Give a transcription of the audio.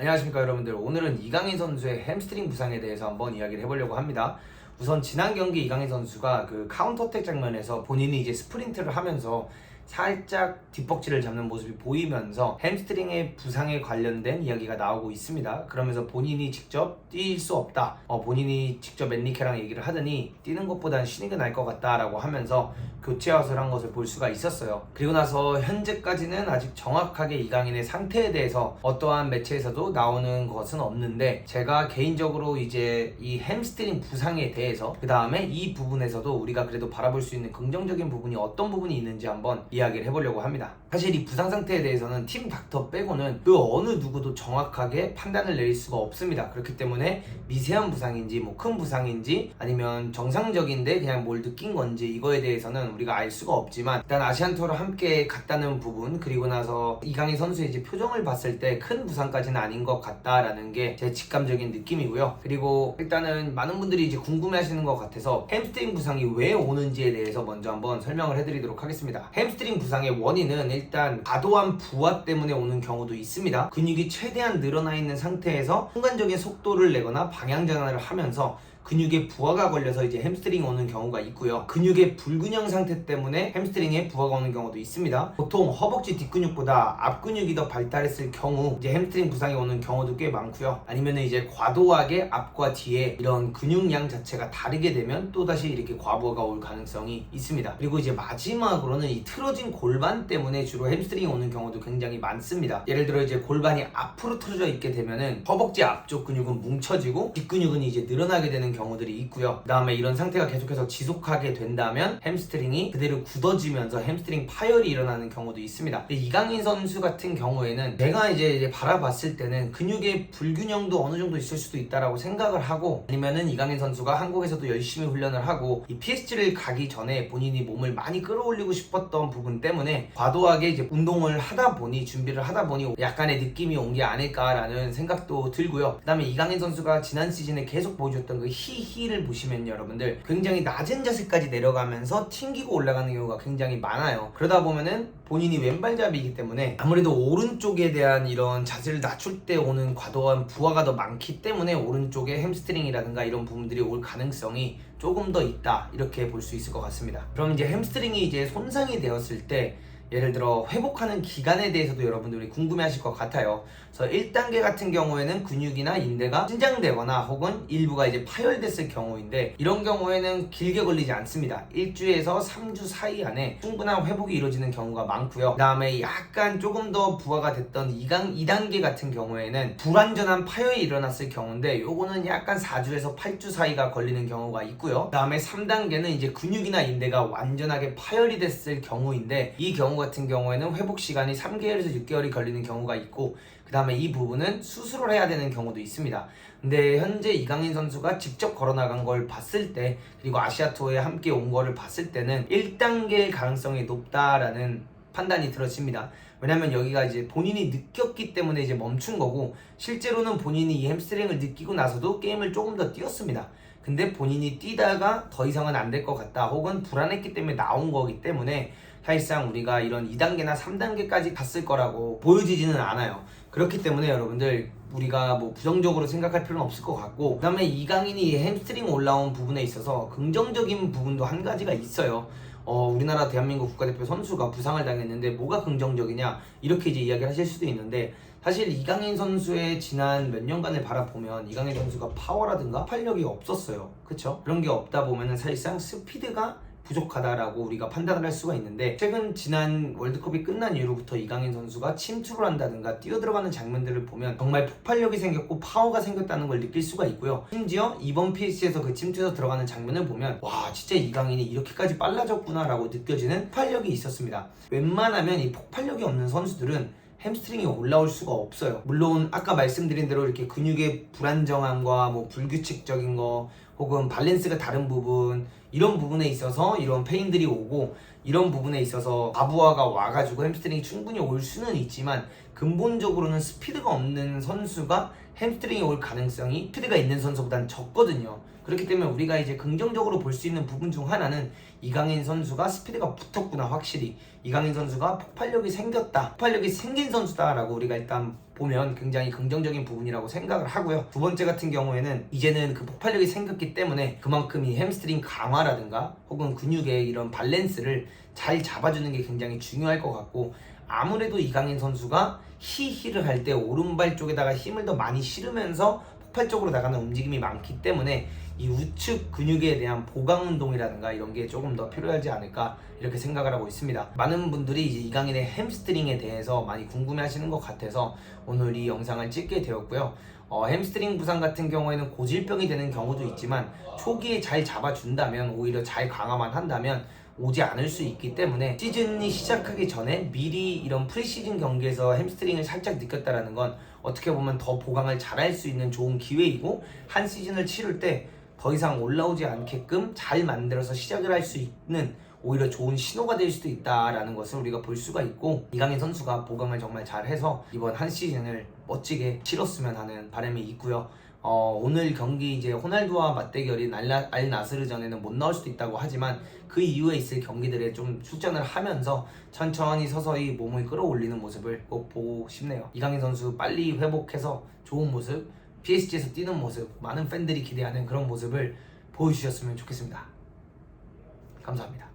안녕하십니까 여러분들. 오늘은 이강인 선수의 햄스트링 부상에 대해서 한번 이야기를 해보려고 합니다. 우선 지난 경기 이강인 선수가 그 카운터택 장면에서 본인이 이제 스프린트를 하면서 살짝 뒷벅지를 잡는 모습이 보이면서 햄스트링의 부상에 관련된 이야기가 나오고 있습니다. 그러면서 본인이 직접 뛸 수 없다, 본인이 직접 맨니케랑 얘기를 하더니 뛰는 것보단 쉬는 게 나을 것 같다라고 하면서 교체 화술한 것을 볼 수가 있었어요. 그리고 나서 현재까지는 아직 정확하게 이강인의 상태에 대해서 어떠한 매체에서도 나오는 것은 없는데, 제가 개인적으로 이제 이 햄스트링 부상에 대해서 그 다음에 이 부분에서도 우리가 그래도 바라볼 수 있는 긍정적인 부분이 어떤 부분이 있는지 한번 이야기를 해보려고 합니다. 사실 이 부상 상태에 대해서는 팀 닥터 빼고는 그 어느 누구도 정확하게 판단을 내릴 수가 없습니다. 그렇기 때문에 미세한 부상인지 큰 부상인지 아니면 정상적인데 그냥 뭘 느낀 건지 이거에 대해서는 우리가 알 수가 없지만, 일단 아시안 투어를 함께 갔다는 부분, 그리고 나서 이강인 선수의 이제 표정을 봤을 때 큰 부상까지는 아닌 것 같다라는 게 제 직감적인 느낌이고요. 그리고 일단은 많은 분들이 이제 궁금해 하시는 것 같아서 햄스트링 부상이 왜 오는지에 대해서 먼저 한번 설명을 해드리도록 하겠습니다. 햄스트링 부상의 원인은 일단 과도한 부하 때문에 오는 경우도 있습니다. 근육이 최대한 늘어나 있는 상태에서 순간적인 속도를 내거나 방향 전환을 하면서 근육에 부하가 걸려서 이제 햄스트링이 오는 경우가 있고요. 근육의 불균형 상태 때문에 햄스트링에 부하가 오는 경우도 있습니다. 보통 허벅지 뒷근육보다 앞근육이 더 발달했을 경우 이제 햄스트링 부상이 오는 경우도 꽤 많고요. 아니면 이제 과도하게 앞과 뒤에 이런 근육량 자체가 다르게 되면 또다시 이렇게 과부하가 올 가능성이 있습니다. 그리고 이제 마지막으로는 이 틀어진 골반 때문에 주로 햄스트링이 오는 경우도 굉장히 많습니다. 예를 들어 이제 골반이 앞으로 틀어져 있게 되면은 허벅지 앞쪽 근육은 뭉쳐지고 뒷근육은 이제 늘어나게 되는 경우들이 있고요. 그 다음에 이런 상태가 계속해서 지속하게 된다면 햄스트링이 그대로 굳어지면서 햄스트링 파열이 일어나는 경우도 있습니다. 이강인 선수 같은 경우에는 제가 이제 바라봤을 때는 근육의 불균형도 어느 정도 있을 수도 있다라고 생각을 하고, 아니면은 이강인 선수가 한국에서도 열심히 훈련을 하고 이 PSG를 가기 전에 본인이 몸을 많이 끌어올리고 싶었던 부분 때문에 과도하게 이제 운동을 하다 보니, 준비를 하다 보니 약간의 느낌이 온 게 아닐까라는 생각도 들고요. 그 다음에 이강인 선수가 지난 시즌에 계속 보여줬던 그 히를 보시면 여러분들 굉장히 낮은 자세까지 내려가면서 튕기고 올라가는 경우가 굉장히 많아요. 그러다 보면은 본인이 왼발잡이이기 때문에 아무래도 오른쪽에 대한 이런 자세를 낮출 때 오는 과도한 부하가 더 많기 때문에 오른쪽에 햄스트링이라든가 이런 부분들이 올 가능성이 조금 더 있다, 이렇게 볼 수 있을 것 같습니다. 그럼 이제 햄스트링이 이제 손상이 되었을 때 예를 들어 회복하는 기간에 대해서도 여러분들이 궁금해 하실 것 같아요. 그래서 1단계 같은 경우에는 근육이나 인대가 신장되거나 혹은 일부가 이제 파열됐을 경우인데, 이런 경우에는 길게 걸리지 않습니다. 1주에서 3주 사이 안에 충분한 회복이 이루어지는 경우가 많고요. 그 다음에 약간 조금 더 부하가 됐던 2단계 같은 경우에는 불완전한 파열이 일어났을 경우인데, 요거는 약간 4주에서 8주 사이가 걸리는 경우가 있고요. 그 다음에 3단계는 이제 근육이나 인대가 완전하게 파열이 됐을 경우인데, 이 경우 같은 경우에는 회복 시간이 3개월에서 6개월이 걸리는 경우가 있고, 그 다음에 이 부분은 수술을 해야 되는 경우도 있습니다. 근데 현재 이강인 선수가 직접 걸어나간 걸 봤을 때, 그리고 아시아 투어에 함께 온 거를 봤을 때는 1단계의 가능성이 높다라는 판단이 들어집니다. 왜냐면 여기가 이제 본인이 느꼈기 때문에 이제 멈춘 거고, 실제로는 본인이 이 햄스트링을 느끼고 나서도 게임을 조금 더 뛰었습니다. 근데 본인이 뛰다가 더 이상은 안 될 것 같다, 혹은 불안했기 때문에 나온 거기 때문에 사실상 우리가 이런 2단계나 3단계까지 갔을 거라고 보여지지는 않아요. 그렇기 때문에 여러분들 우리가 부정적으로 생각할 필요는 없을 것 같고, 그 다음에 이강인이 햄스트링 올라온 부분에 있어서 긍정적인 부분도 한 가지가 있어요. 우리나라 대한민국 국가대표 선수가 부상을 당했는데 뭐가 긍정적이냐, 이렇게 이제 이야기를 하실 수도 있는데, 사실 이강인 선수의 지난 몇 년간을 바라보면 이강인 선수가 파워라든가 폭발력이 없었어요. 그쵸? 그런 게 없다 보면은 사실상 스피드가 부족하다라고 우리가 판단을 할 수가 있는데, 최근 지난 월드컵이 끝난 이후부터 이강인 선수가 침투를 한다든가 뛰어들어가는 장면들을 보면 정말 폭발력이 생겼고 파워가 생겼다는 걸 느낄 수가 있고요. 심지어 이번 PSG에서 그 침투에서 들어가는 장면을 보면 와, 진짜 이강인이 이렇게까지 빨라졌구나 라고 느껴지는 폭발력이 있었습니다. 웬만하면 이 폭발력이 없는 선수들은 햄스트링이 올라올 수가 없어요. 물론 아까 말씀드린 대로 이렇게 근육의 불안정함과 불규칙적인 거, 혹은 밸런스가 다른 부분, 이런 부분에 있어서 이런 페인들이 오고, 이런 부분에 있어서 과부하가 와가지고 햄스트링이 충분히 올 수는 있지만, 근본적으로는 스피드가 없는 선수가 햄스트링이 올 가능성이 스피드가 있는 선수보다는 적거든요. 그렇기 때문에 우리가 이제 긍정적으로 볼 수 있는 부분 중 하나는 이강인 선수가 스피드가 붙었구나, 확실히 이강인 선수가 폭발력이 생겼다, 폭발력이 생긴 선수다라고 우리가 일단 보면 굉장히 긍정적인 부분이라고 생각을 하고요. 두 번째 같은 경우에는 이제는 그 폭발력이 생겼기 때문에 그만큼 이 햄스트링 강화라든가 혹은 근육의 이런 밸런스를 잘 잡아주는 게 굉장히 중요할 것 같고, 아무래도 이강인 선수가 히힐을 할 때 오른발 쪽에다가 힘을 더 많이 실으면서 폭발적으로 나가는 움직임이 많기 때문에 이 우측 근육에 대한 보강 운동이라든가 이런 게 조금 더 필요하지 않을까 이렇게 생각을 하고 있습니다. 많은 분들이 이제 이강인의 햄스트링에 대해서 많이 궁금해 하시는 것 같아서 오늘 이 영상을 찍게 되었고요. 햄스트링 부상 같은 경우에는 고질병이 되는 경우도 있지만 초기에 잘 잡아준다면, 오히려 잘 강화만 한다면 오지 않을 수 있기 때문에 시즌이 시작하기 전에 미리 이런 프리시즌 경기에서 햄스트링을 살짝 느꼈다라는 건 어떻게 보면 더 보강을 잘할 수 있는 좋은 기회이고, 한 시즌을 치를 때 더 이상 올라오지 않게끔 잘 만들어서 시작을 할 수 있는 오히려 좋은 신호가 될 수도 있다라는 것을 우리가 볼 수가 있고, 이강인 선수가 보강을 정말 잘해서 이번 한 시즌을 멋지게 치렀으면 하는 바람이 있고요. 오늘 경기 이제 호날두와 맞대결인 알 나스르전에는 못 나올 수도 있다고 하지만 그 이후에 있을 경기들에 좀 출전을 하면서 천천히 서서히 몸을 끌어올리는 모습을 꼭 보고 싶네요. 이강인 선수 빨리 회복해서 좋은 모습, PSG에서 뛰는 모습, 많은 팬들이 기대하는 그런 모습을 보여주셨으면 좋겠습니다. 감사합니다.